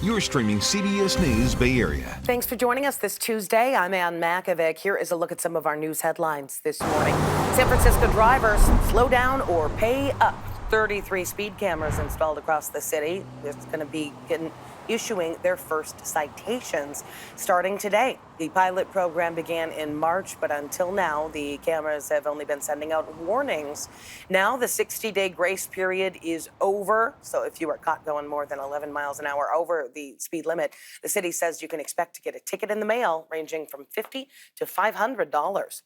You're streaming CBS News Bay Area. Thanks for joining us this Tuesday. I'm Ann Makovic. Here is a look at some of our news headlines this morning. San Francisco drivers slow down or pay up. 33 speed cameras installed across the city. It's going to be issuing their first citations starting today. The pilot program began in March, but until now, the cameras have only been sending out warnings. Now the 60-day grace period is over. So if you are caught going more than 11 miles an hour over the speed limit, the city says you can expect to get a ticket in the mail ranging from $50 to $500.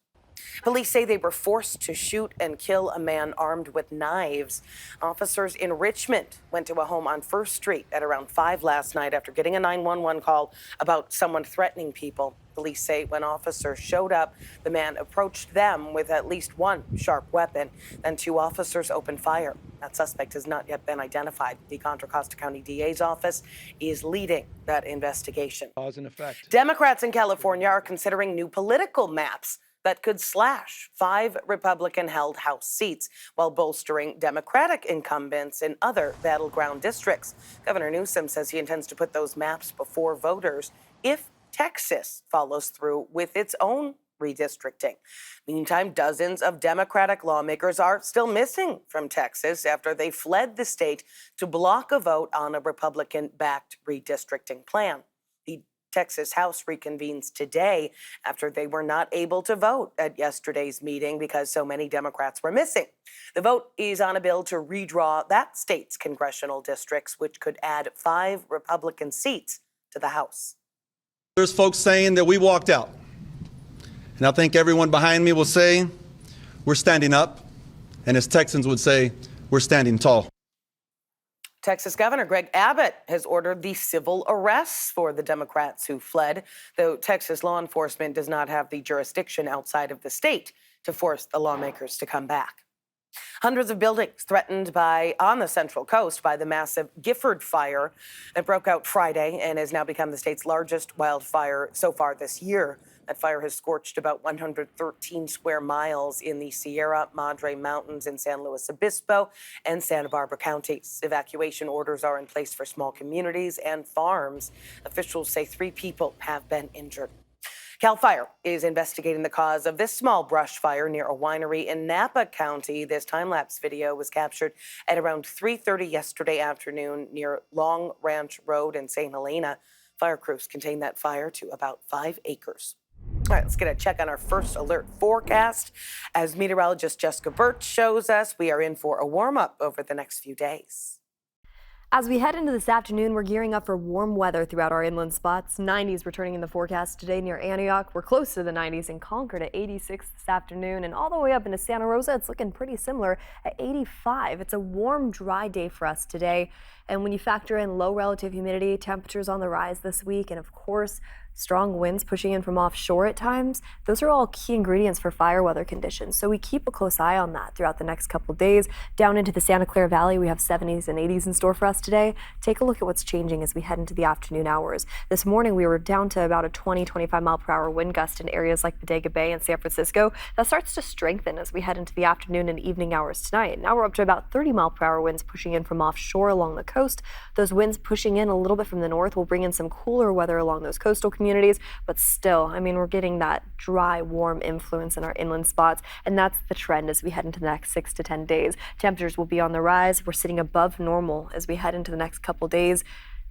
Police say they were forced to shoot and kill a man armed with knives. Officers in Richmond went to a home on 1st Street at around 5 last night after getting a 911 call about someone threatening people. Police say when officers showed up, the man approached them with at least one sharp weapon. Then 2 officers opened fire. That suspect has not yet been identified. The Contra Costa County DA's office is leading that investigation. Cause and effect. Democrats in California are considering new political maps that could slash 5 Republican-held House seats while bolstering Democratic incumbents in other battleground districts. Governor Newsom says he intends to put those maps before voters if Texas follows through with its own redistricting. Meantime, dozens of Democratic lawmakers are still missing from Texas after they fled the state to block a vote on a Republican-backed redistricting plan. The Texas House reconvenes today after they were not able to vote at yesterday's meeting because so many Democrats were missing. The vote is on a bill to redraw that state's congressional districts, which could add 5 Republican seats to the House. There's folks saying that we walked out. And I think everyone behind me will say, we're standing up. And as Texans would say, we're standing tall. Texas Governor Greg Abbott has ordered the civil arrests for the Democrats who fled, though Texas law enforcement does not have the jurisdiction outside of the state to force the lawmakers to come back. Hundreds of buildings threatened on the Central Coast by the massive Gifford fire that broke out Friday and has now become the state's largest wildfire so far this year. That fire has scorched about 113 square miles in the Sierra Madre Mountains in San Luis Obispo and Santa Barbara counties. Evacuation orders are in place for small communities and farms. Officials say 3 people have been injured. CAL FIRE is investigating the cause of this small brush fire near a winery in Napa County. This time-lapse video was captured at around 3:30 yesterday afternoon near Long Ranch Road in St. Helena. Fire crews contained that fire to about 5 acres. All right, let's get a check on our first alert forecast. As meteorologist Jessica Birch shows us, we are in for a warm-up over the next few days. As we head into this afternoon, we're gearing up for warm weather throughout our inland spots. 90s returning in the forecast today near Antioch. We're close to the 90s in Concord at 86 this afternoon, and all the way up into Santa Rosa, it's looking pretty similar at 85. It's a warm, dry day for us today. And when you factor in low relative humidity, temperatures on the rise this week, and of course, strong winds pushing in from offshore at times, those are all key ingredients for fire weather conditions. So we keep a close eye on that throughout the next couple of days. Down into the Santa Clara Valley, we have 70s and 80s in store for us today. Take a look at what's changing as we head into the afternoon hours. This morning, we were down to about a 20-25 mile per hour wind gust in areas like Bodega Bay and San Francisco. That starts to strengthen as we head into the afternoon and evening hours tonight. Now we're up to about 30 mile per hour winds pushing in from offshore along the coast. Those winds pushing in a little bit from the north will bring in some cooler weather along those coastal communities, but still, I mean, we're getting that dry, warm influence in our inland spots, and that's the trend as we head into the next 6 to 10 days. Temperatures will be on the rise. We're sitting above normal as we head into the next couple days.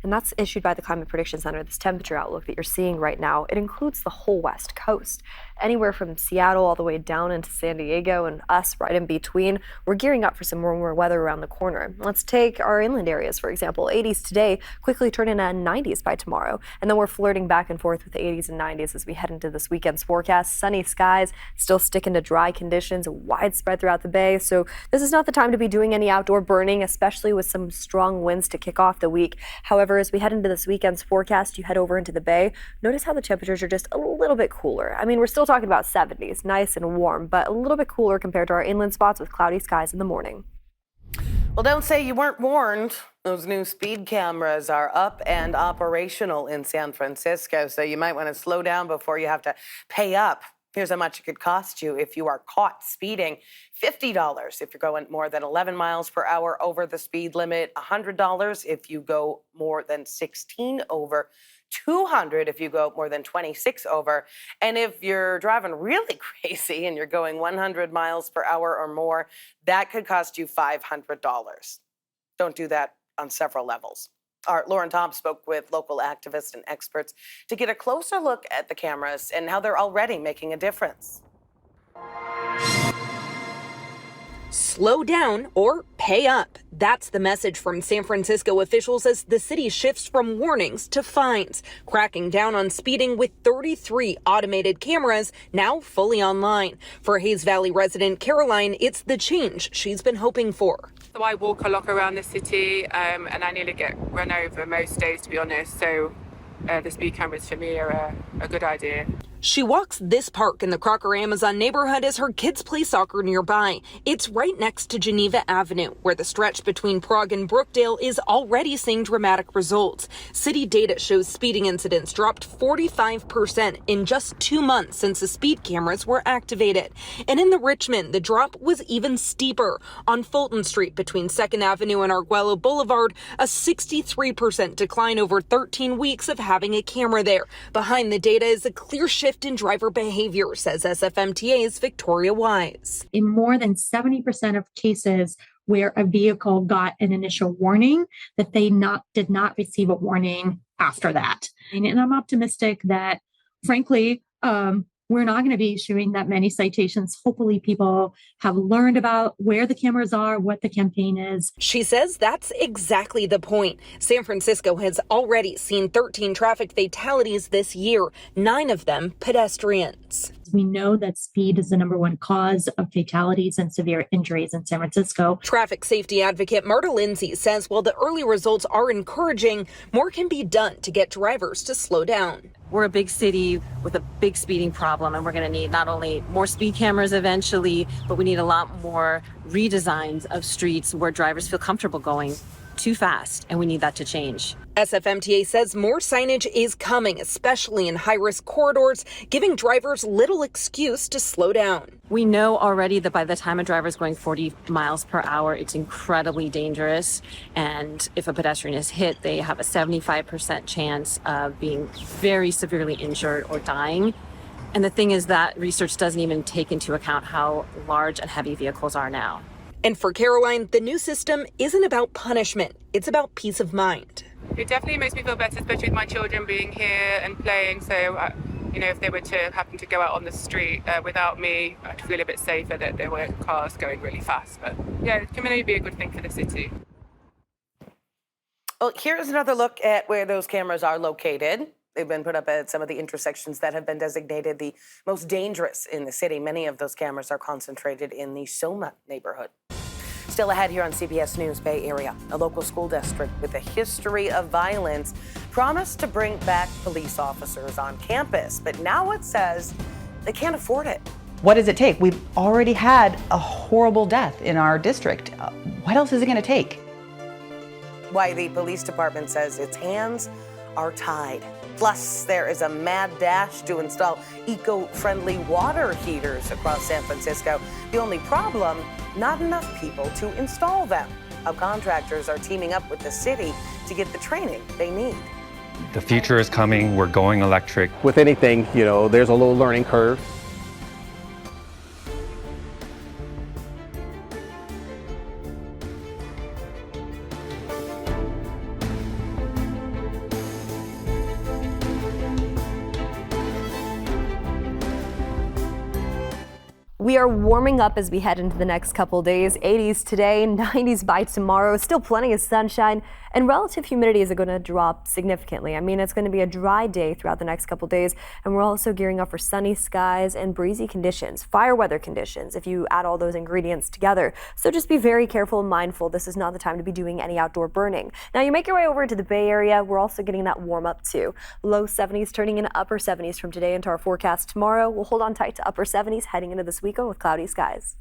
And that's issued by the Climate Prediction Center. This temperature outlook that you're seeing right now, it includes the whole West Coast. Anywhere from Seattle all the way down into San Diego and us right in between. We're gearing up for some warmer weather around the corner. Let's take our inland areas, for example. 80s today, quickly turn into 90s by tomorrow. And then we're flirting back and forth with the 80s and 90s as we head into this weekend's forecast. Sunny skies, still sticking to dry conditions, widespread throughout the bay. So this is not the time to be doing any outdoor burning, especially with some strong winds to kick off the week. However, as we head into this weekend's forecast, you head over into the bay, notice how the temperatures are just a little bit cooler. I mean, we're still talking about 70s, nice and warm, but a little bit cooler compared to our inland spots with cloudy skies in the morning. Well, don't say you weren't warned. Those new speed cameras are up and operational in San Francisco, so you might want to slow down before you have to pay up. Here's how much it could cost you if you are caught speeding. $50 if you're going more than 11 miles per hour over the speed limit. $100 if you go more than 16 over. $200 if you go more than 26 over. And if you're driving really crazy and you're going 100 miles per hour or more, that could cost you $500. Don't do that on several levels. Our Lauren Tom spoke with local activists and experts to get a closer look at the cameras and how they're already making a difference. Slow down or pay up. That's the message from San Francisco officials as the city shifts from warnings to fines, cracking down on speeding with 33 automated cameras now fully online. For Hayes Valley resident Caroline, it's the change she's been hoping for. So I walk a lot around the city and I nearly get run over most days, to be honest. So the speed cameras for me are a good idea. She walks this park in the Crocker Amazon neighborhood as her kids play soccer nearby. It's right next to Geneva Avenue, where the stretch between Prague and Brookdale is already seeing dramatic results. City data shows speeding incidents dropped 45% in just 2 months since the speed cameras were activated. And in the Richmond, the drop was even steeper. On Fulton Street between 2nd Avenue and Arguello Boulevard, a 63% decline over 13 weeks of having a camera there. Behind the data is a clear shift in driver behavior, says SFMTA's Victoria Wise. In more than 70% of cases where a vehicle got an initial warning, that they did not receive a warning after that. And I'm optimistic that, frankly, we're not going to be issuing that many citations. Hopefully people have learned about where the cameras are, what the campaign is. She says that's exactly the point. San Francisco has already seen 13 traffic fatalities this year, 9 of them pedestrians. We know that speed is the number one cause of fatalities and severe injuries in San Francisco. Traffic safety advocate Marta Lindsay says while the early results are encouraging, more can be done to get drivers to slow down. We're a big city with a big speeding problem, and we're going to need not only more speed cameras eventually, but we need a lot more redesigns of streets where drivers feel comfortable going too fast, and we need that to change. SFMTA says more signage is coming, especially in high-risk corridors, giving drivers little excuse to slow down. We know already that by the time a driver is going 40 miles per hour, it's incredibly dangerous. And if a pedestrian is hit, they have a 75% chance of being very severely injured or dying. And the thing is that research doesn't even take into account how large and heavy vehicles are now. And for Caroline, the new system isn't about punishment. It's about peace of mind. It definitely makes me feel better, especially with my children being here and playing. So, if they were to happen to go out on the street without me, I'd feel a bit safer that there were cars going really fast. But yeah, it can only be a good thing for the city. Well, here's another look at where those cameras are located. They've been put up at some of the intersections that have been designated the most dangerous in the city. Many of those cameras are concentrated in the Soma neighborhood. Still ahead here on CBS News Bay Area, a local school district with a history of violence promised to bring back police officers on campus, but now it says they can't afford it. What does it take? We've already had a horrible death in our district. What else is it going to take? Why the police department says its hands are tied. Plus, there is a mad dash to install eco-friendly water heaters across San Francisco. The only problem, not enough people to install them. How contractors are teaming up with the city to get the training they need. The future is coming. We're going electric. With anything, there's a little learning curve. We are warming up as we head into the next couple days. 80s today, 90s by tomorrow. Still plenty of sunshine, and relative humidity is going to drop significantly. I mean, it's going to be a dry day throughout the next couple days, and we're also gearing up for sunny skies and breezy conditions, fire weather conditions, if you add all those ingredients together. So just be very careful and mindful. This is not the time to be doing any outdoor burning. Now, you make your way over to the Bay Area. We're also getting that warm up too. Low 70s turning into upper 70s from today into our forecast tomorrow. We'll hold on tight to upper 70s heading into this weekend with cloudy skies.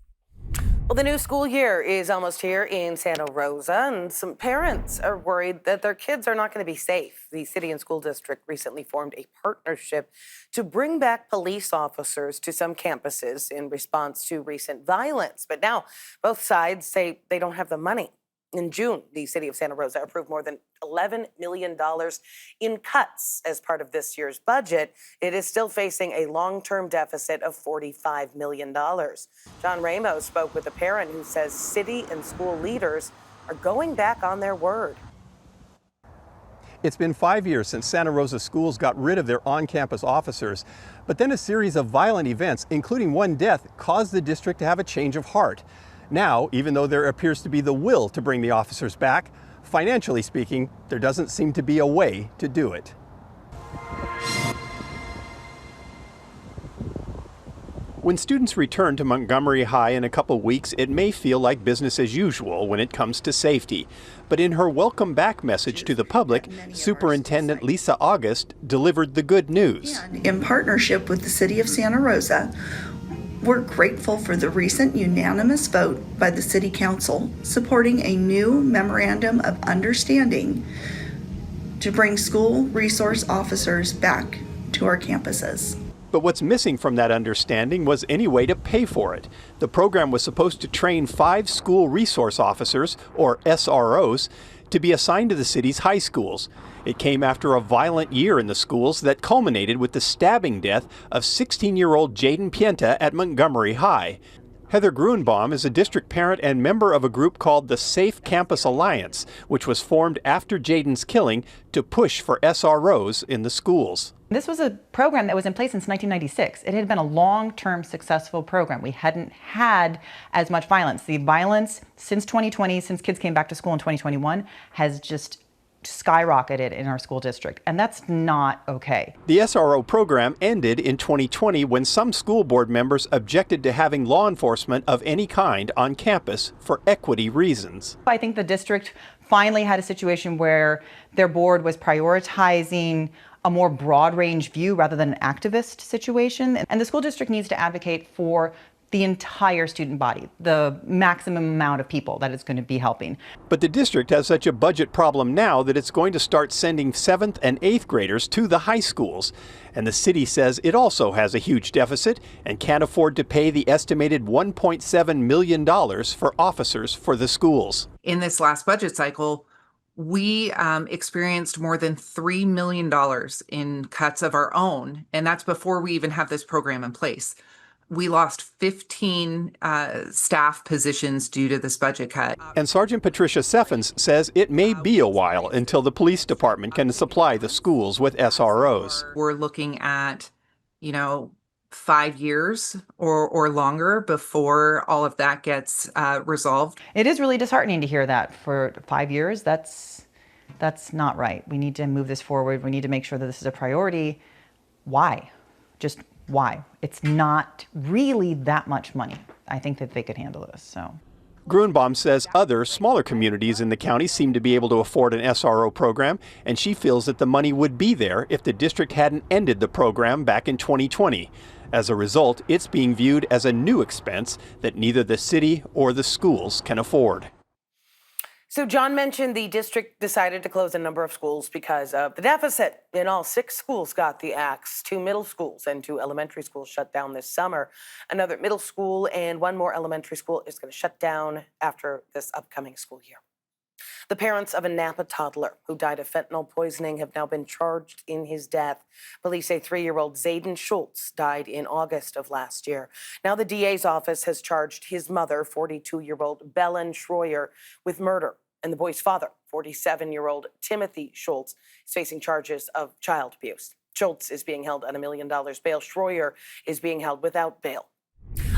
Well, the new school year is almost here in Santa Rosa, and some parents are worried that their kids are not going to be safe. The city and school district recently formed a partnership to bring back police officers to some campuses in response to recent violence. But now both sides say they don't have the money. In June, the city of Santa Rosa approved more than $11 million in cuts as part of this year's budget. It is still facing a long-term deficit of $45 million. John Ramos spoke with a parent who says city and school leaders are going back on their word. It's been 5 years since Santa Rosa schools got rid of their on-campus officers, but then a series of violent events, including one death, caused the district to have a change of heart. Now, even though there appears to be the will to bring the officers back, financially speaking, there doesn't seem to be a way to do it. When students return to Montgomery High in a couple weeks, it may feel like business as usual when it comes to safety. But in her welcome back message to the public, Superintendent Lisa August delivered the good news. In partnership with the City of Santa Rosa, we're grateful for the recent unanimous vote by the City Council supporting a new memorandum of understanding to bring school resource officers back to our campuses. But what's missing from that understanding was any way to pay for it. The program was supposed to train 5 school resource officers, or SROs, to be assigned to the city's high schools. It came after a violent year in the schools that culminated with the stabbing death of 16-year-old Jaden Pienta at Montgomery High. Heather Gruenbaum is a district parent and member of a group called the Safe Campus Alliance, which was formed after Jaden's killing to push for SROs in the schools. This was a program that was in place since 1996. It had been a long-term successful program. We hadn't had as much violence. The violence since 2020, since kids came back to school in 2021, has just skyrocketed in our school district, and that's not okay. The SRO program ended in 2020 when some school board members objected to having law enforcement of any kind on campus for equity reasons. I think the district finally had a situation where their board was prioritizing a more broad range view rather than an activist situation, and the school district needs to advocate for the entire student body, the maximum amount of people that it's going to be helping. But the district has such a budget problem now that it's going to start sending 7th and 8th graders to the high schools. And the city says it also has a huge deficit and can't afford to pay the estimated $1.7 million for officers for the schools. In this last budget cycle, we experienced more than $3 million in cuts of our own, and that's before we even have this program in place. We lost 15 staff positions due to this budget cut. And Sergeant Patricia Seffens says it may be a while until the police department can supply the schools with SROs. We're looking at, 5 years or longer before all of that gets resolved. It is really disheartening to hear that for 5 years. That's not right. We need to move this forward. We need to make sure that this is a priority. Why? Just why? It's not really that much money. I think that they could handle this. So. Gruenbaum says other, smaller communities in the county seem to be able to afford an SRO program, and she feels that the money would be there if the district hadn't ended the program back in 2020. As a result, it's being viewed as a new expense that neither the city or the schools can afford. So John mentioned the district decided to close a number of schools because of the deficit. In all, 6 schools got the axe. 2 middle schools and 2 elementary schools shut down this summer. Another middle school and 1 more elementary school is going to shut down after this upcoming school year. The parents of a Napa toddler who died of fentanyl poisoning have now been charged in his death. Police say 3-year-old Zayden Schultz died in August of last year. Now the DA's office has charged his mother, 42-year-old Belen Schroyer, with murder. And the boy's father, 47-year-old Timothy Schultz, is facing charges of child abuse. Schultz is being held on $1 million bail. Schroyer is being held without bail.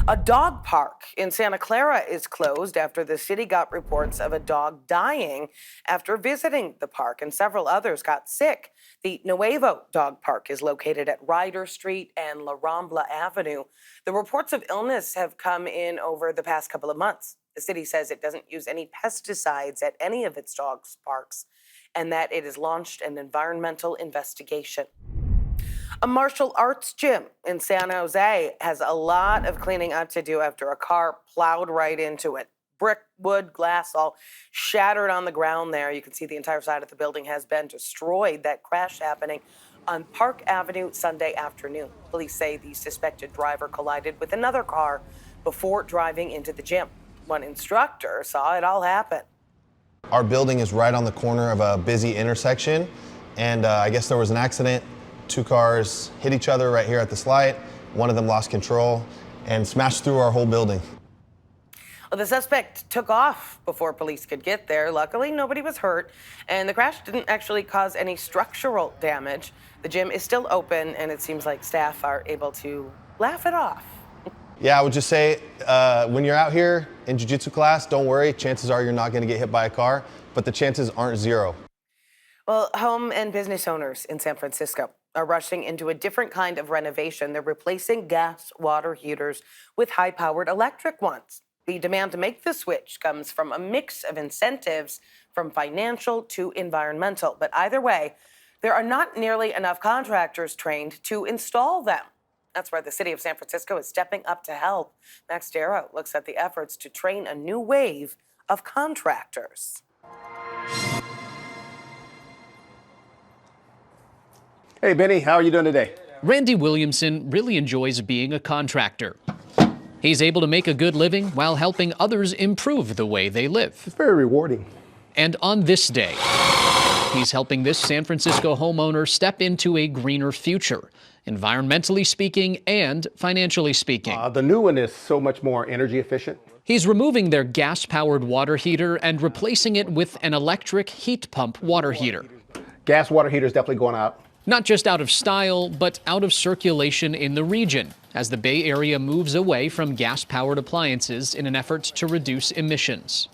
A dog park in Santa Clara is closed after the city got reports of a dog dying after visiting the park, and several others got sick. The Nuevo Dog Park is located at Ryder Street and La Rambla Avenue. The reports of illness have come in over the past couple of months. The city says it doesn't use any pesticides at any of its dog parks and that it has launched an environmental investigation. A martial arts gym in San Jose has a lot of cleaning up to do after a car plowed right into it. Brick, wood, glass, all shattered on the ground there. You can see the entire side of the building has been destroyed. That crash happening on Park Avenue Sunday afternoon. Police say the suspected driver collided with another car before driving into the gym. One instructor saw it all happen. Our building is right on the corner of a busy intersection, and I guess there was an accident. 2 cars hit each other right here at this light. One of them lost control and smashed through our whole building. Well, the suspect took off before police could get there. Luckily, nobody was hurt, and the crash didn't actually cause any structural damage. The gym is still open, and it seems like staff are able to laugh it off. Yeah, I would just say when you're out here in jiu-jitsu class, don't worry. Chances are you're not going to get hit by a car, but the chances aren't zero. Well, home and business owners in San Francisco are rushing into a different kind of renovation. They're replacing gas water heaters with high-powered electric ones. The demand to make the switch comes from a mix of incentives, from financial to environmental. But either way, there are not nearly enough contractors trained to install them. That's why the city of San Francisco is stepping up to help. Max Darrow looks at the efforts to train a new wave of contractors. Hey, Benny, how are you doing today? Randy Williamson really enjoys being a contractor. He's able to make a good living while helping others improve the way they live. It's very rewarding. And on this day, he's helping this San Francisco homeowner step into a greener future, environmentally speaking and financially speaking. The new one is so much more energy efficient. He's removing their gas-powered water heater and replacing it with an electric heat pump water heater. Gas water heater is definitely going out. Not just out of style, but out of circulation in the region, as the Bay Area moves away from gas-powered appliances in an effort to reduce emissions.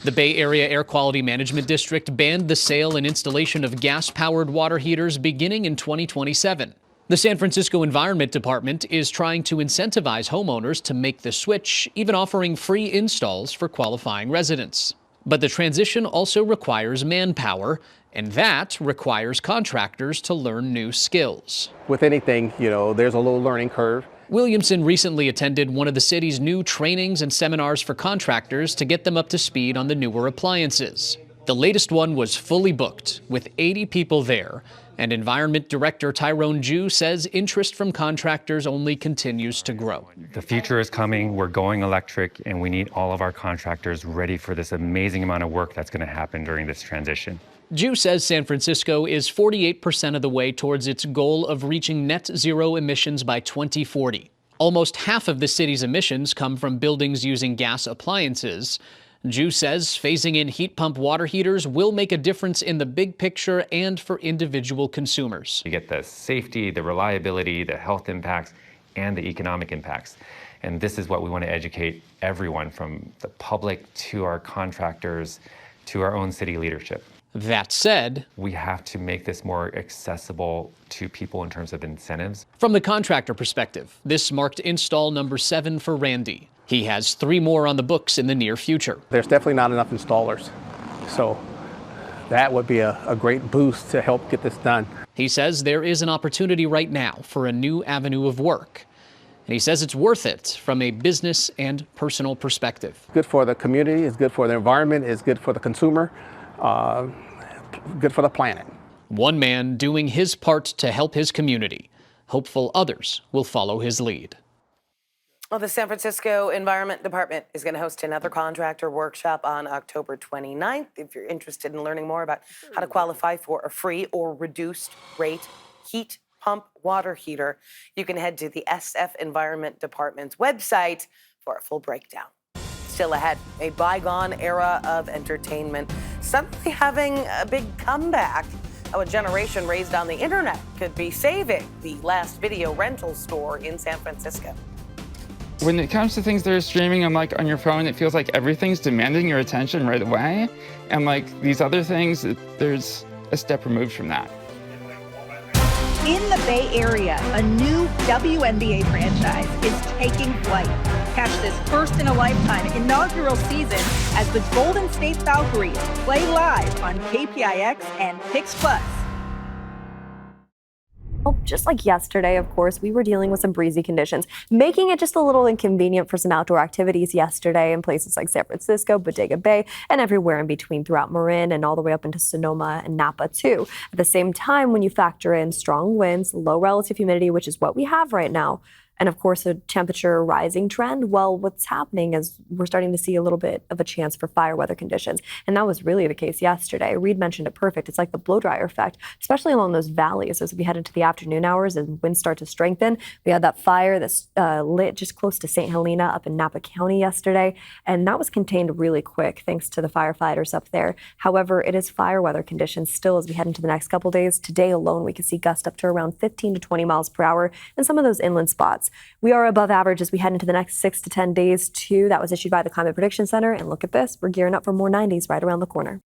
The Bay Area Air Quality Management District banned the sale and installation of gas-powered water heaters beginning in 2027. The San Francisco Environment Department is trying to incentivize homeowners to make the switch, even offering free installs for qualifying residents. But the transition also requires manpower, and that requires contractors to learn new skills. With anything, there's a little learning curve. Williamson recently attended one of the city's new trainings and seminars for contractors to get them up to speed on the newer appliances. The latest one was fully booked, with 80 people there, and Environment Director Tyrone Jew says interest from contractors only continues to grow. The future is coming, we're going electric, and we need all of our contractors ready for this amazing amount of work that's going to happen during this transition. Jew says San Francisco is 48% of the way towards its goal of reaching net zero emissions by 2040. Almost half of the city's emissions come from buildings using gas appliances. Jew says phasing in heat pump water heaters will make a difference in the big picture and for individual consumers. You get the safety, the reliability, the health impacts, and the economic impacts. And this is what we want to educate everyone, from the public to our contractors to our own city leadership. That said, we have to make this more accessible to people in terms of incentives. From the contractor perspective, this marked install number 7 for Randy. He has 3 more on the books in the near future. There's definitely not enough installers, so that would be a great boost to help get this done. He says there is an opportunity right now for a new avenue of work. And he says it's worth it from a business and personal perspective. Good for the community, it's good for the environment, it's good for the consumer. Good for the planet. One man doing his part to help his community. Hopeful others will follow his lead. Well, the San Francisco Environment Department is going to host another contractor workshop on October 29th. If you're interested in learning more about how to qualify for a free or reduced rate heat pump water heater, you can head to the SF Environment Department's website for a full breakdown. Still ahead, a bygone era of entertainment suddenly having a big comeback. How a generation raised on the internet could be saving the last video rental store in San Francisco. When it comes to things that are streaming, like on your phone, it feels like everything's demanding your attention right away. And like these other things, there's a step removed from that. In the Bay Area, a new WNBA franchise is taking flight. Catch this first-in-a-lifetime inaugural season as the Golden State Valkyries play live on KPIX and Pix Plus. Well, just like yesterday, of course, we were dealing with some breezy conditions, making it just a little inconvenient for some outdoor activities yesterday in places like San Francisco, Bodega Bay, and everywhere in between throughout Marin and all the way up into Sonoma and Napa, too. At the same time, when you factor in strong winds, low relative humidity, which is what we have right now, and of course, a temperature rising trend, well, what's happening is we're starting to see a little bit of a chance for fire weather conditions. And that was really the case yesterday. Reed mentioned it perfect. It's like the blow dryer effect, especially along those valleys. As we head into the afternoon hours and winds start to strengthen, we had that fire that's lit just close to St. Helena up in Napa County yesterday. And that was contained really quick thanks to the firefighters up there. However, it is fire weather conditions still as we head into the next couple days. Today alone, we could see gusts up to around 15 to 20 miles per hour in some of those inland spots. We are above average as we head into the next 6 to 10 days, too. That was issued by the Climate Prediction Center. And look at this. We're gearing up for more 90s right around the corner.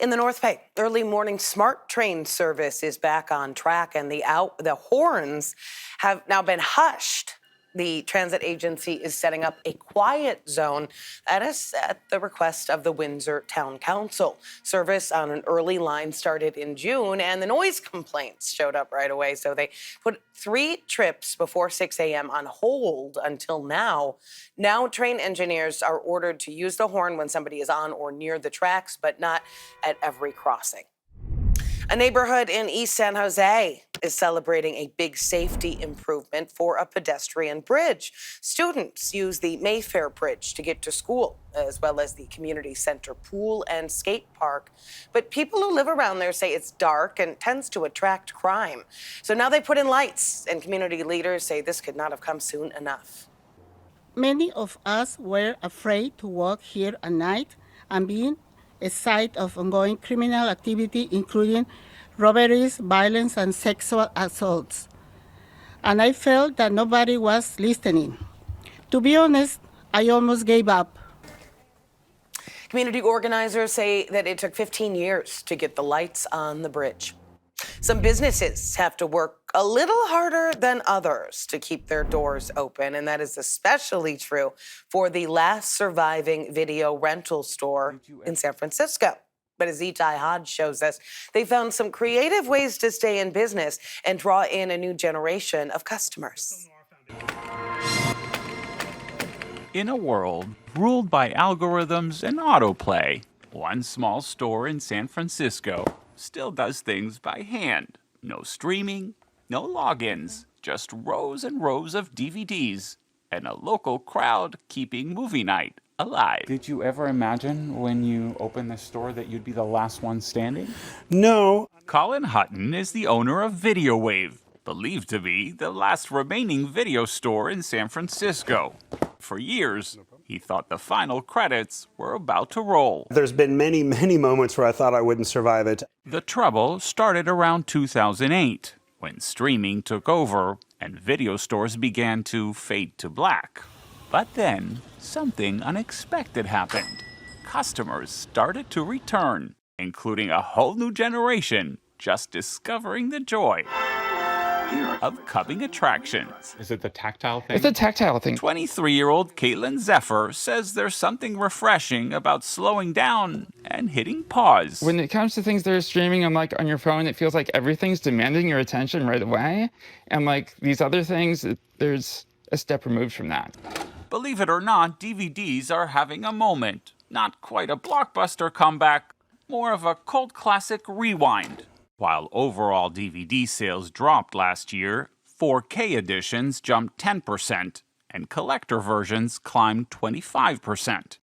In the North Bay, early morning SMART train service is back on track, and the horns have now been hushed. The transit agency is setting up a quiet zone. That is at the request of the Windsor Town Council. Service on an early line started in June, and the noise complaints showed up right away. So they put 3 trips before 6 a.m. on hold until now. Now train engineers are ordered to use the horn when somebody is on or near the tracks, but not at every crossing. A neighborhood in East San Jose is celebrating a big safety improvement for a pedestrian bridge. Students use the Mayfair Bridge to get to school, as well as the community center pool and skate park. But people who live around there say it's dark and tends to attract crime. So now they put in lights, and community leaders say this could not have come soon enough. Many of us were afraid to walk here at night and being a site of ongoing criminal activity, including robberies, violence, and sexual assaults. And I felt that nobody was listening. To be honest, I almost gave up. Community organizers say that it took 15 years to get the lights on the bridge. Some businesses have to work a little harder than others to keep their doors open, and that is especially true for the last surviving video rental store in San Francisco. But as Itai Hodge shows us, they found some creative ways to stay in business and draw in a new generation of customers. In a world ruled by algorithms and autoplay, one small store in San Francisco still does things by hand. No streaming, no logins, just rows and rows of DVDs, and a local crowd keeping movie night alive. Did you ever imagine when you opened this store that you'd be the last one standing? No. Colin Hutton is the owner of Video Wave, believed to be the last remaining video store in San Francisco. For years, he thought the final credits were about to roll. There's been many, many moments where I thought I wouldn't survive it. The trouble started around 2008, when streaming took over and video stores began to fade to black. But then, something unexpected happened. Customers started to return, including a whole new generation just discovering the joy of coming attractions. Is it the tactile thing? It's a tactile thing. 23-year-old Caitlin Zephyr says there's something refreshing about slowing down and hitting pause. When it comes to things that are streaming, I'm like on your phone, it feels like everything's demanding your attention right away. And like these other things, there's a step removed from that. Believe it or not, DVDs are having a moment. Not quite a blockbuster comeback, more of a cult classic rewind. While overall DVD sales dropped last year, 4K editions jumped 10%, and collector versions climbed 25%.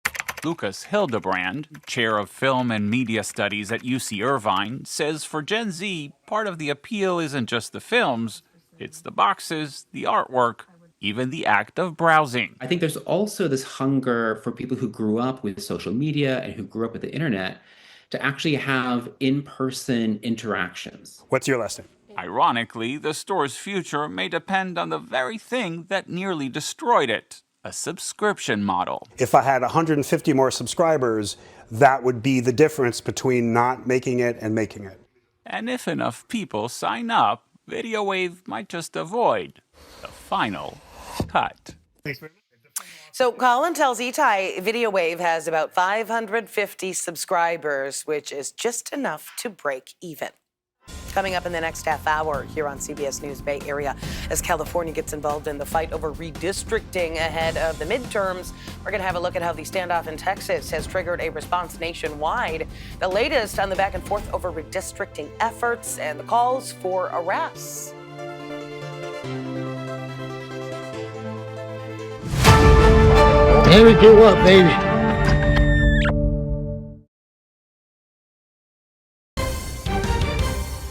Lucas Hildebrand, chair of film and media studies at UC Irvine, says for Gen Z, part of the appeal isn't just the films, it's the boxes, the artwork, even the act of browsing. I think there's also this hunger for people who grew up with social media and who grew up with the internet to actually have in-person interactions. What's your last name? Ironically, the store's future may depend on the very thing that nearly destroyed it, a subscription model. If I had 150 more subscribers, that would be the difference between not making it and making it. And if enough people sign up, Video Wave might just avoid the final cut. Thanks very much. So Colin tells Itai Video Wave has about 550 subscribers, which is just enough to break even. coming up in the next half hour here on CBS News Bay Area. As California gets involved in the fight over redistricting ahead of the midterms, we're going to have a look at how the standoff in Texas has triggered a response nationwide. The latest on the back and forth over redistricting efforts and the calls for arrests. Harry, do what, baby?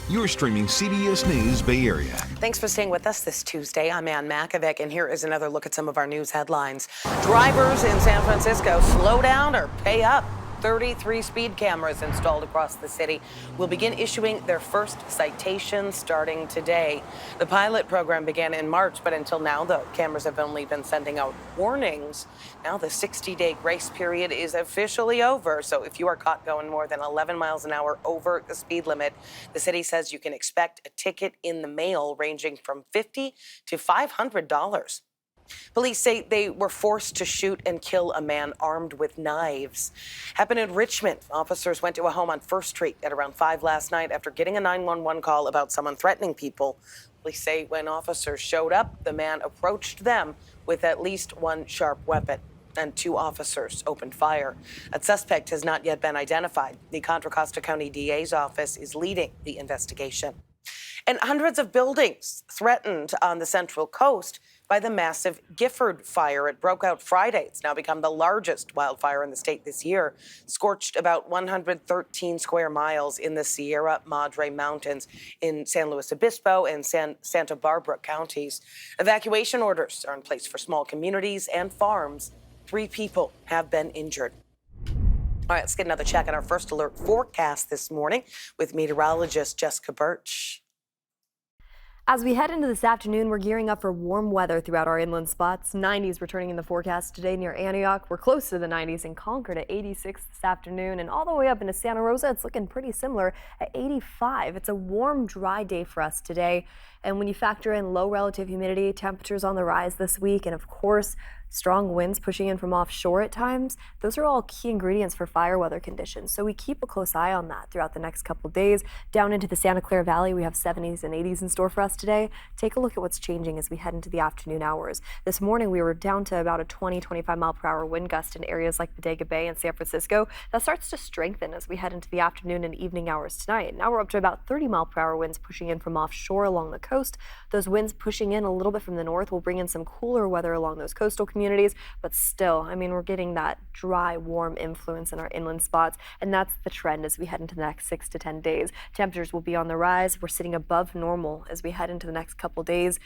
You're streaming CBS News Bay Area. Thanks for staying with us this Tuesday. I'm Ann Makovic, and here is another look at some of our news headlines. Drivers in San Francisco, slow down or pay up. 33 speed cameras installed across the city will begin issuing their first citations starting today. The pilot program began in March, but until now, the cameras have only been sending out warnings. Now the 60-day grace period is officially over, so if you are caught going more than 11 miles an hour over the speed limit, the city says you can expect a ticket in the mail ranging from $50 to $500. Police say they were forced to shoot and kill a man armed with knives. Happened in Richmond. Officers went to a home on First Street at around 5 last night after getting a 911 call about someone threatening people. Police say when officers showed up, the man approached them with at least one sharp weapon, and 2 officers opened fire. A suspect has not yet been identified. The Contra Costa County DA's office is leading the investigation. And hundreds of buildings threatened on the Central Coast by the massive Gifford fire. It broke out Friday. It's now become the largest wildfire in the state this year. Scorched about 113 square miles in the Sierra Madre Mountains in San Luis Obispo and Santa Barbara counties. Evacuation orders are in place for small communities and farms. 3 people have been injured. All right, let's get another check on our first alert forecast this morning with meteorologist Jessica Birch. As we head into this afternoon, we're gearing up for warm weather throughout our inland spots. 90s returning in the forecast today near Antioch. We're close to the 90s in Concord at 86 this afternoon, and all the way up into Santa Rosa, it's looking pretty similar at 85. It's a warm, dry day for us today. And when you factor in low relative humidity, temperatures on the rise this week, and of course, strong winds pushing in from offshore at times, those are all key ingredients for fire weather conditions. So we keep a close eye on that throughout the next couple days. Down into the Santa Clara Valley, we have 70s and 80s in store for us today. Take a look at what's changing as we head into the afternoon hours. This morning, we were down to about a 20-25 mile per hour wind gust in areas like Bodega Bay and San Francisco. That starts to strengthen as we head into the afternoon and evening hours tonight. Now we're up to about 30 mile per hour winds pushing in from offshore along the coast. Those winds pushing in a little bit from the north will bring in some cooler weather along those coastal communities, but still, I mean, we're getting that dry, warm influence in our inland spots, and that's the trend as we head into the next 6 to 10 days. Temperatures will be on the rise. We're sitting above normal as we head into the next couple days.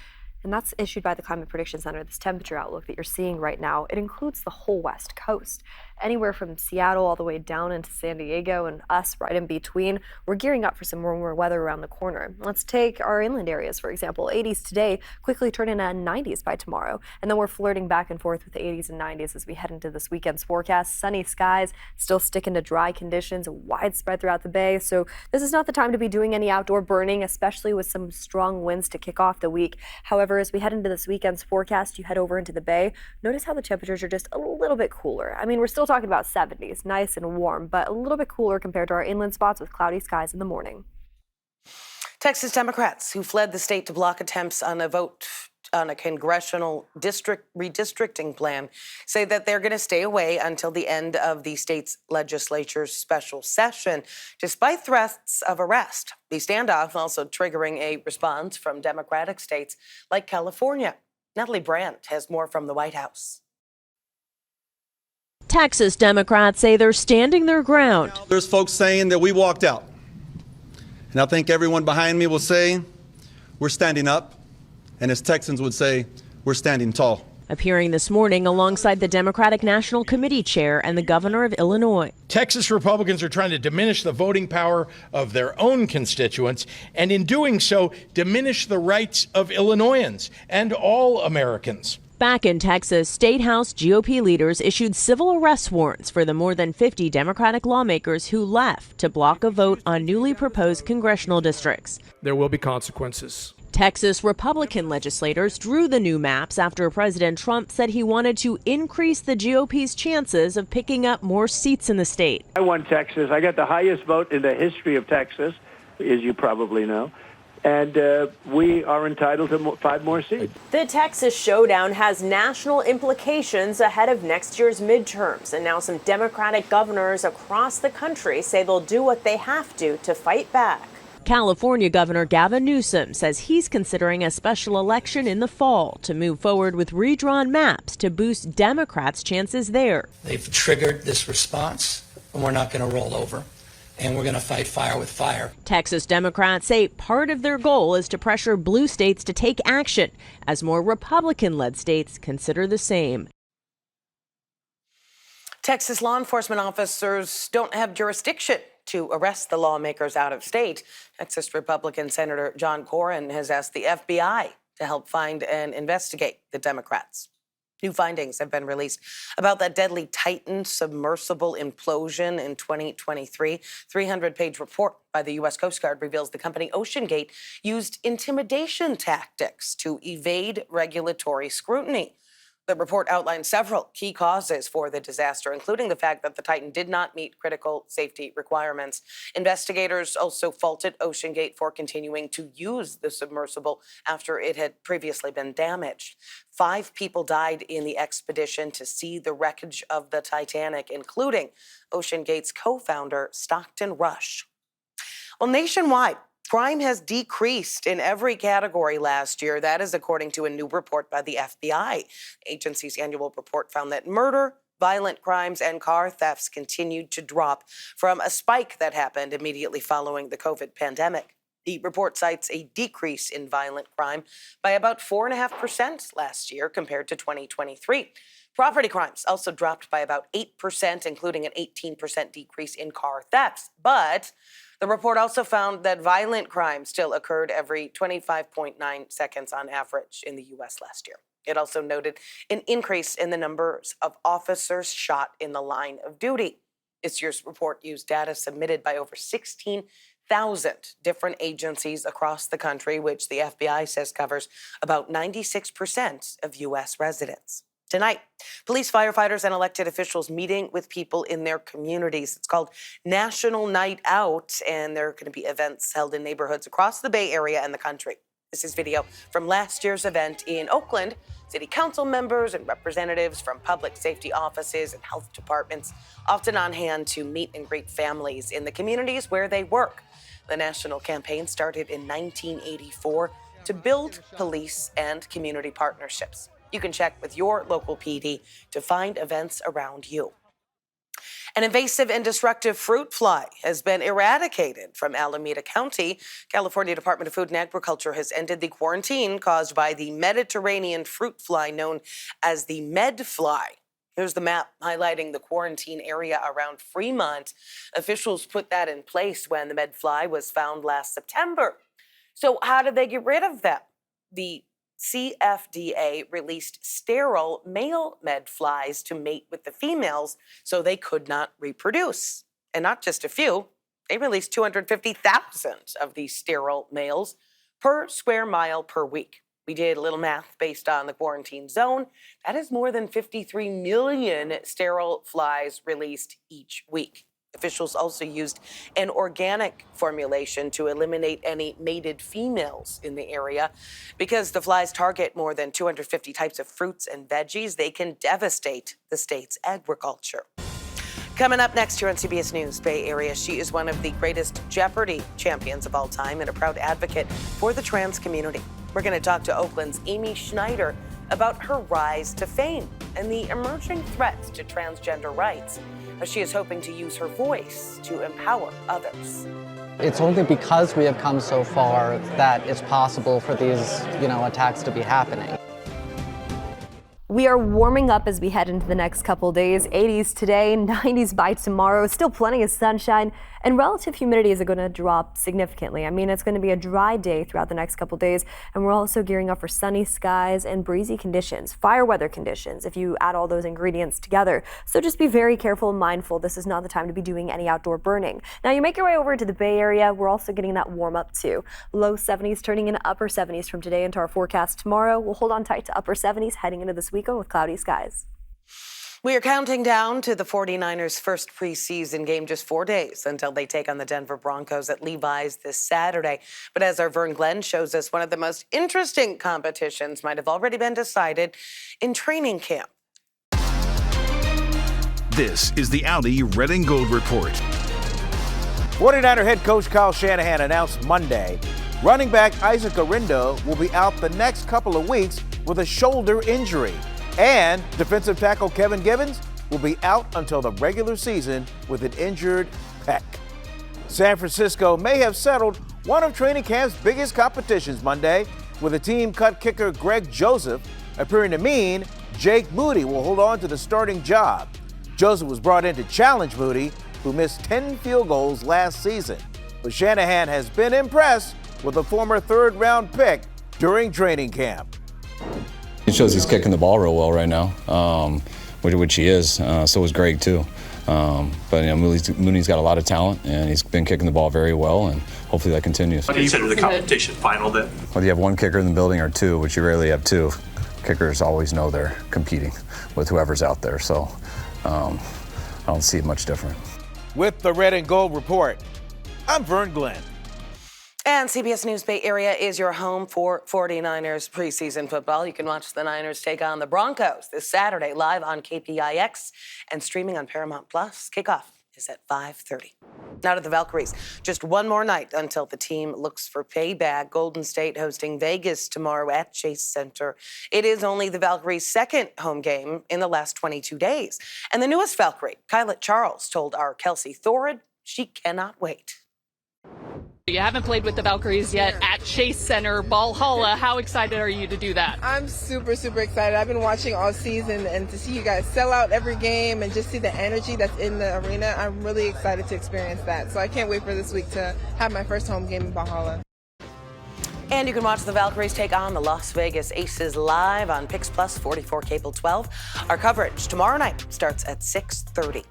And that's issued by the Climate Prediction Center. This temperature outlook that you're seeing right now, it includes the whole West Coast. Anywhere from Seattle all the way down into San Diego and us right in between. We're gearing up for some warmer weather around the corner. Let's take our inland areas, for example. 80s today, quickly turn into 90s by tomorrow. And then we're flirting back and forth with the 80s and 90s as we head into this weekend's forecast. Sunny skies, still sticking to dry conditions, widespread throughout the bay. So this is not the time to be doing any outdoor burning, especially with some strong winds to kick off the week. However, as we head into this weekend's forecast, you head over into the bay, notice how the temperatures are just a little bit cooler. I mean, we're still talking about 70s, nice and warm, but a little bit cooler compared to our inland spots with cloudy skies in the morning. Texas Democrats who fled the state to block attempts on a vote on a congressional redistricting plan say that they're going to stay away until the end of the state's legislature's special session, despite threats of arrest. The standoff also triggering a response from Democratic states like California. Natalie Brandt has more from the White House. Texas Democrats say they're standing their ground. There's folks saying that we walked out. And I think everyone behind me will say, we're standing up. And as Texans would say, we're standing tall. Appearing this morning alongside the Democratic National Committee chair and the governor of Illinois. Texas Republicans are trying to diminish the voting power of their own constituents, and in doing so, diminish the rights of Illinoisans and all Americans. Back in Texas, State House GOP leaders issued civil arrest warrants for the more than 50 Democratic lawmakers who left to block a vote on newly proposed congressional districts. There will be consequences. Texas Republican legislators drew the new maps after President Trump said he wanted to increase the GOP's chances of picking up more seats in the state. I won Texas. I got the highest vote in the history of Texas. as you probably know. And we are entitled to 5 more seats. The Texas showdown has national implications ahead of next year's midterms, and now some Democratic governors across the country say they'll do what they have to fight back. California Governor Gavin Newsom says he's considering a special election in the fall to move forward with redrawn maps to boost Democrats' chances there. They've triggered this response, and we're not going to roll over. And we're going to fight fire with fire. Texas Democrats say part of their goal is to pressure blue states to take action as more Republican-led states consider the same. Texas law enforcement officers don't have jurisdiction to arrest the lawmakers out of state. Texas Republican Senator John Cornyn has asked the FBI to help find and investigate the Democrats. New findings have been released about that deadly Titan submersible implosion in 2023. 300-page report by the U.S. Coast Guard reveals the company OceanGate used intimidation tactics to evade regulatory scrutiny. The report outlines several key causes for the disaster, including the fact that the Titan did not meet critical safety requirements. Investigators also faulted OceanGate for continuing to use the submersible after it had previously been damaged. 5 people died in the expedition to see the wreckage of the Titanic, including OceanGate's co-founder, Stockton Rush. Well, nationwide, crime has decreased in every category last year. That is according to a new report by the FBI. The agency's annual report found that murder, violent crimes, and car thefts continued to drop from a spike that happened immediately following the COVID pandemic. The report cites a decrease in violent crime by about 4.5% last year compared to 2023. Property crimes also dropped by about 8%, including an 18% decrease in car thefts. But the report also found that violent crime still occurred every 25.9 seconds on average in the U.S. last year. It also noted an increase in the numbers of officers shot in the line of duty. This year's report used data submitted by over 16,000 different agencies across the country, which the FBI says covers about 96% of U.S. residents. Tonight, police, firefighters, and elected officials meeting with people in their communities. It's called National Night Out, and there are going to be events held in neighborhoods across the Bay Area and the country. This is video from last year's event in Oakland. City council members and representatives from public safety offices and health departments often on hand to meet and greet families in the communities where they work. The national campaign started in 1984 to build police and community partnerships. You can check with your local PD to find events around you. An invasive and destructive fruit fly has been eradicated from Alameda County. California Department of Food and Agriculture has ended the quarantine caused by the Mediterranean fruit fly known as the med fly. Here's the map highlighting the quarantine area around Fremont. Officials put that in place when the med fly was found last September. So how did they get rid of them? The CFDA released sterile male med flies to mate with the females so they could not reproduce. And not just a few, they released 250,000 of these sterile males per square mile per week. We did a little math based on the quarantine zone. That is more than 53 million sterile flies released each week. Officials also used an organic formulation to eliminate any mated females in the area. Because the flies target more than 250 types of fruits and veggies, they can devastate the state's agriculture. Coming up next here on CBS News Bay Area, she is one of the greatest Jeopardy champions of all time and a proud advocate for the trans community. We're going to talk to Oakland's Amy Schneider about her rise to fame and the emerging threats to transgender rights. She is hoping to use her voice to empower others. It's only because we have come so far that it's possible for these, attacks to be happening. We are warming up as we head into the next couple days. 80s today, 90s by tomorrow, still plenty of sunshine, and relative humidity is going to drop significantly. It's going to be a dry day throughout the next couple days, and we're also gearing up for sunny skies and breezy conditions, fire weather conditions, if you add all those ingredients together. So just be very careful and mindful. This is not the time to be doing any outdoor burning. Now, you make your way over to the Bay Area. We're also getting that warm up too. Low 70s turning into upper 70s from today into our forecast tomorrow. We'll hold on tight to upper 70s heading into this weekend with cloudy skies. We are counting down to the 49ers' first preseason game, just 4 days until they take on the Denver Broncos at Levi's this Saturday. But as our Vern Glenn shows us, one of the most interesting competitions might have already been decided in training camp. This is the Audi Red and Gold Report. 49er head coach Kyle Shanahan announced Monday running back Isaac Arindo will be out the next couple of weeks with a shoulder injury. And defensive tackle Kevin Givens will be out until the regular season with an injured pec. San Francisco may have settled one of training camp's biggest competitions Monday, with a team cut kicker Greg Joseph appearing to mean Jake Moody will hold on to the starting job. Joseph was brought in to challenge Moody, who missed 10 field goals last season. But Shanahan has been impressed with the former third-round pick during training camp. It shows he's kicking the ball real well right now, which he is. So is Greg, too. But Mooney's got a lot of talent, and he's been kicking the ball very well, and hopefully that continues. Do you consider the competition final then? Whether you have one kicker in the building or two, which you rarely have two, kickers always know they're competing with whoever's out there. So I don't see it much different. With the Red and Gold Report, I'm Vern Glenn. And CBS News Bay Area is your home for 49ers preseason football. You can watch the Niners take on the Broncos this Saturday live on KPIX and streaming on Paramount Plus. Kickoff is at 5:30. Now to the Valkyries. Just one more night until the team looks for payback. Golden State hosting Vegas tomorrow at Chase Center. It is only the Valkyries' second home game in the last 22 days. And the newest Valkyrie, Kyla Charles, told our Kelsey Thorid she cannot wait. You haven't played with the Valkyries yet at Chase Center, Valhalla. How excited are you to do that? I'm super, super excited. I've been watching all season, and to see you guys sell out every game and just see the energy that's in the arena, I'm really excited to experience that. So I can't wait for this week to have my first home game in Valhalla. And you can watch the Valkyries take on the Las Vegas Aces live on Pix Plus 44 Cable 12. Our coverage tomorrow night starts at 6:30.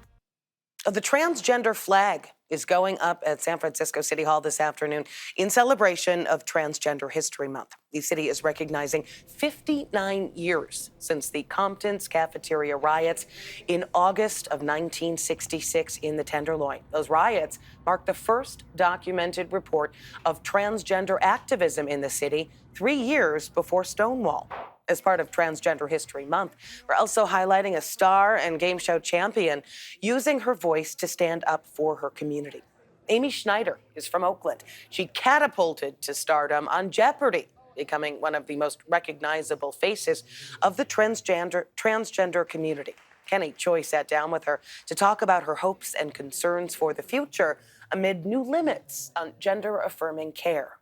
The transgender flag is going up at San Francisco City Hall this afternoon in celebration of Transgender History Month. The city is recognizing 59 years since the Compton's cafeteria riots in August of 1966 in the Tenderloin. Those riots marked the first documented report of transgender activism in the city 3 years before Stonewall. As part of Transgender History Month, we're also highlighting a star and game show champion using her voice to stand up for her community. Amy Schneider is from Oakland. She catapulted to stardom on Jeopardy, becoming one of the most recognizable faces of the transgender community. Kenny Choi sat down with her to talk about her hopes and concerns for the future amid new limits on gender-affirming care.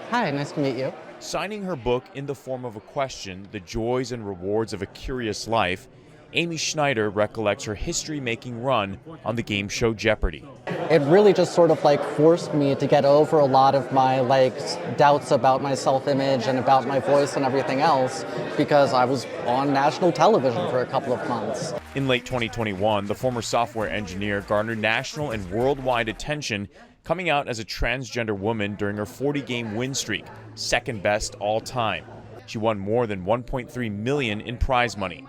Hi, nice to meet you. Signing her book in the form of a question, The Joys and Rewards of a Curious Life, Amy Schneider recollects her history-making run on the game show Jeopardy. It really just sort of forced me to get over a lot of my doubts about my self-image and about my voice and everything else, because I was on national television for a couple of months. In late 2021, the former software engineer garnered national and worldwide attention, coming out as a transgender woman during her 40-game win streak, second best all time. She won more than $1.3 million in prize money.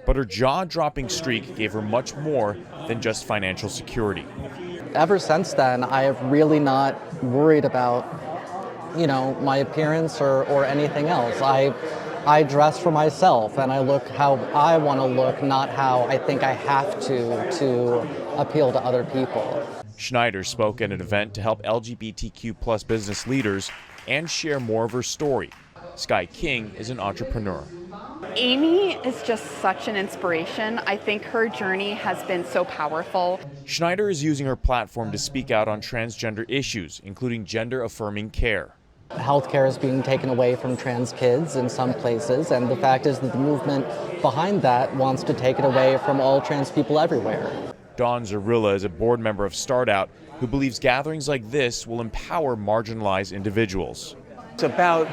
But her jaw-dropping streak gave her much more than just financial security. Ever since then, I have really not worried about, my appearance or anything else. I dress for myself, and I look how I want to look, not how I think I have to appeal to other people. Schneider spoke at an event to help LGBTQ+ business leaders and share more of her story. Sky King is an entrepreneur. Amy is just such an inspiration. I think her journey has been so powerful. Schneider is using her platform to speak out on transgender issues, including gender-affirming care. Healthcare is being taken away from trans kids in some places, and the fact is that the movement behind that wants to take it away from all trans people everywhere. Dawn Zarilla is a board member of StartOut who believes gatherings like this will empower marginalized individuals. It's about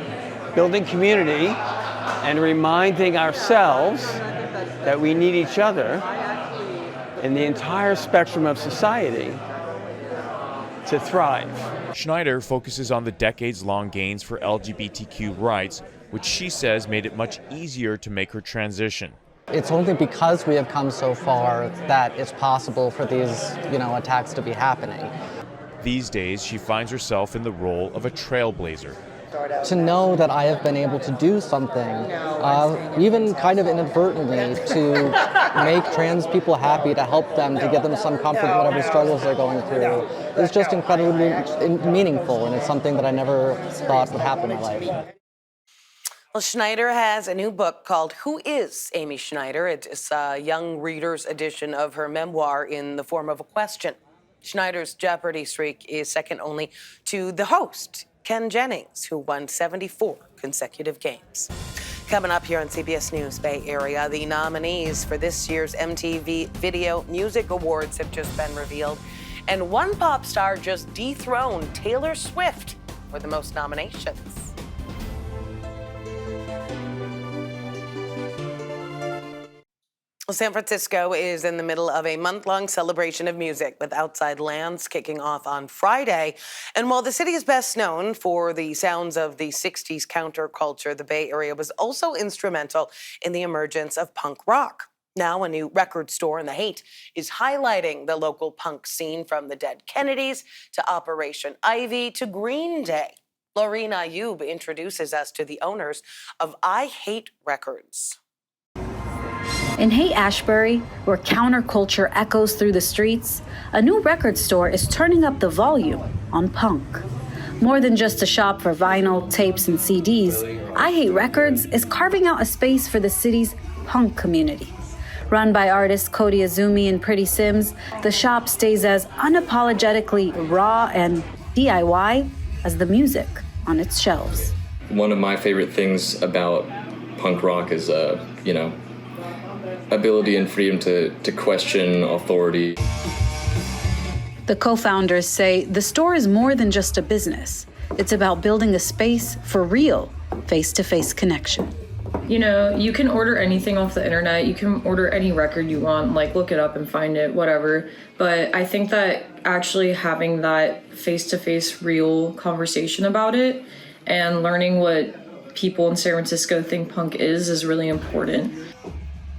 building community and reminding ourselves that we need each other in the entire spectrum of society to thrive. Schneider focuses on the decades-long gains for LGBTQ rights, which she says made it much easier to make her transition. It's only because we have come so far that it's possible for these, attacks to be happening. These days, she finds herself in the role of a trailblazer. To know that I have been able to do something, even kind of inadvertently, to make trans people happy, to help them, to give them some comfort in whatever struggles they're going through, is just incredibly meaningful, and it's something that I never thought would happen in my life. Well, Schneider has a new book called Who is Amy Schneider? It's a young reader's edition of her memoir in the form of a question. Schneider's Jeopardy streak is second only to the host, Ken Jennings, who won 74 consecutive games. Coming up here on CBS News Bay Area, the nominees for this year's MTV Video Music Awards have just been revealed, and one pop star just dethroned Taylor Swift for the most nominations. San Francisco is in the middle of a month-long celebration of music, with Outside Lands kicking off on Friday. And while the city is best known for the sounds of the 60s counterculture, the Bay Area was also instrumental in the emergence of punk rock. Now, a new record store in the Haight is highlighting the local punk scene, from the Dead Kennedys to Operation Ivy to Green Day. Lorena Ayub introduces us to the owners of I Hate Records. In Haight-Ashbury, where counterculture echoes through the streets, a new record store is turning up the volume on punk. More than just a shop for vinyl, tapes, and CDs, I Hate Records is carving out a space for the city's punk community. Run by artists Cody Azumi and Pretty Sims, the shop stays as unapologetically raw and DIY as the music on its shelves. One of my favorite things about punk rock is, ability and freedom to question authority. The co-founders say the store is more than just a business. It's about building a space for real face-to-face connection. You can order anything off the internet. You can order any record you want, look it up and find it, whatever. But I think that actually having that face-to-face real conversation about it and learning what people in San Francisco think punk is really important.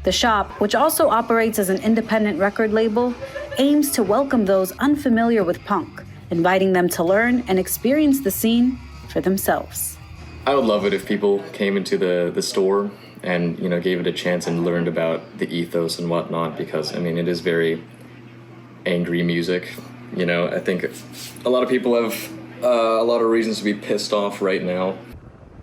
The shop, which also operates as an independent record label, aims to welcome those unfamiliar with punk, inviting them to learn and experience the scene for themselves. I would love it if people came into the store and, gave it a chance and learned about the ethos and whatnot, because, it is very angry music. I think a lot of people have a lot of reasons to be pissed off right now.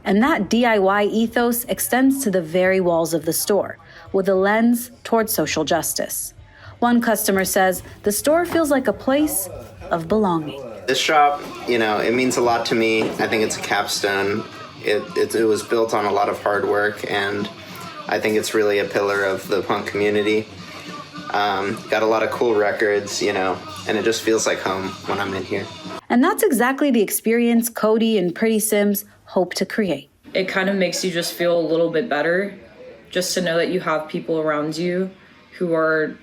And that DIY ethos extends to the very walls of the store, with a lens towards social justice. One customer says the store feels like a place of belonging. This shop, it means a lot to me. I think it's a capstone. It was built on a lot of hard work, and I think it's really a pillar of the punk community. Got a lot of cool records, and it just feels like home when I'm in here. And that's exactly the experience Cody and Pretty Sims hope to create. It kind of makes you just feel a little bit better, just to know that you have people around you who are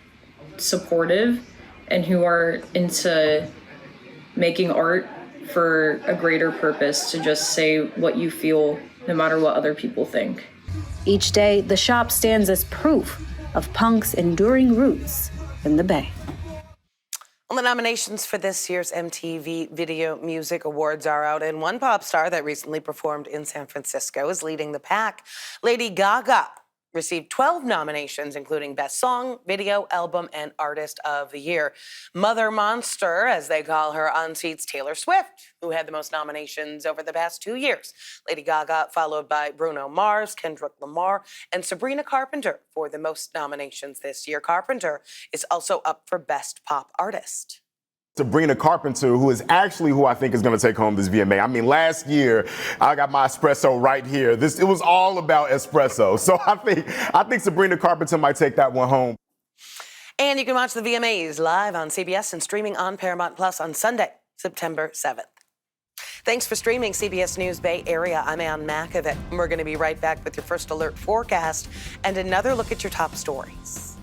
supportive and who are into making art for a greater purpose, to just say what you feel no matter what other people think. Each day, the shop stands as proof of punk's enduring roots in the Bay. Well, the nominations for this year's MTV Video Music Awards are out, and one pop star that recently performed in San Francisco is leading the pack. Lady Gaga received 12 nominations, including Best Song, Video, Album, and Artist of the Year. Mother Monster, as they call her, unseats Taylor Swift, who had the most nominations over the past 2 years. Lady Gaga, followed by Bruno Mars, Kendrick Lamar, and Sabrina Carpenter for the most nominations this year. Carpenter is also up for Best Pop Artist. Sabrina Carpenter, who is actually who I think is going to take home this VMA. Last year, I got my espresso right here. It was all about espresso. So I think Sabrina Carpenter might take that one home. And you can watch the VMAs live on CBS and streaming on Paramount Plus on Sunday, September 7th. Thanks for streaming CBS News Bay Area. I'm Ann Makovic. We're going to be right back with your first alert forecast and another look at your top stories.